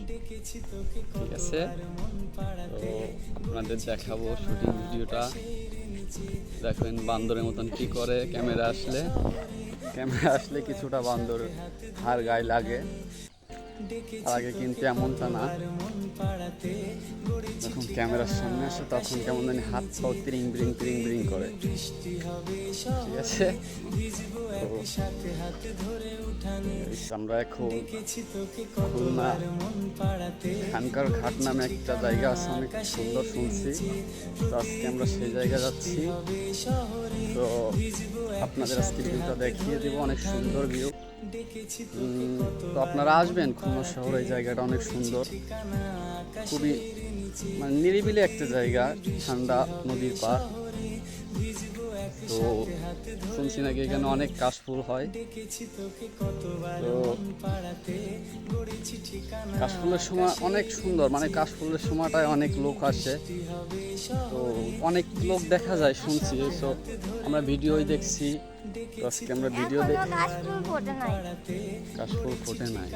ঠিক আছে, তো আপনাদের দেখাবো শুটিং ভিডিওটা। দেখেন বান্দরের মতন কি করে ক্যামেরা আসলে কিছুটা বান্দর হার গায়ে লাগে, তার আগে কিন্তু এমনটা না। যখন ক্যামেরার সামনে আসে তখন কেমন জানি হাত পাও ত্রিং বিরিং করে। ঠিক আছে, আমরা এখন খুলনা খানকার ঘাট নামে একটা জায়গা আছে, অনেক সুন্দর শুনছি, তো আজকে আমরা সেই জায়গা যাচ্ছি। তো আপনাদের আজকে ভিউটা দেখিয়ে দেবো, অনেক সুন্দর ভিউ। তো আপনারা আসবেন খুলনা শহরে, এই জায়গাটা অনেক সুন্দর, খুবই মানে নিরিবিলি একটা জায়গা, ঠান্ডা নদীর পাড়। তো শুনছি নাকি এখানে অনেক কাশফুল হয়। তো কাশফুলের সময় অনেক সুন্দর, মানে কাশফুলের সময়টায় অনেক লোক আসে, তো অনেক লোক দেখা যায় শুনছি। তো আমরা ভিডিওই দেখছি, তো আজকে আমরা ভিডিও দেখি। কাশফুল ফোটে নাই,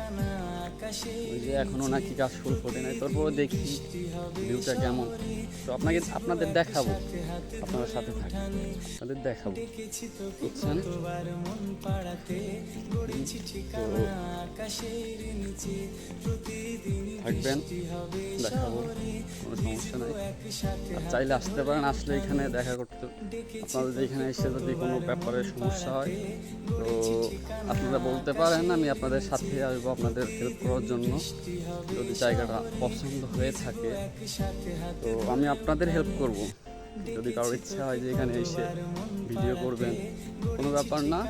ওই যে এখনো নাকি কাশফুল ফোটে নাই, তারপরে দেখি ভিউটা কেমন। তো আপনাদের দেখাবো, আপনারা সাথে থাকেন, আপনাদের দেখাবো, বুঝছেন? থাকবেন, দেখাবো, কোনো সমস্যা নাই। আর চাইলে আসতে পারেন, আসলে এখানে দেখা করতে, আপনাদের এখানে এসে যদি কোনো ব্যাপারে সমস্যা হয় তো আপনারা বলতে পারেন, আমি আপনাদের সাথে আসবো আপনাদের হেল্প করার জন্য। যদি জায়গাটা পছন্দ হয়ে থাকে তো আমি আপনাদের হেল্প করব। যদি কারোর ইচ্ছা হয় যে এখানে এসে ভিডিও করবেন, কোনো ব্যাপার না।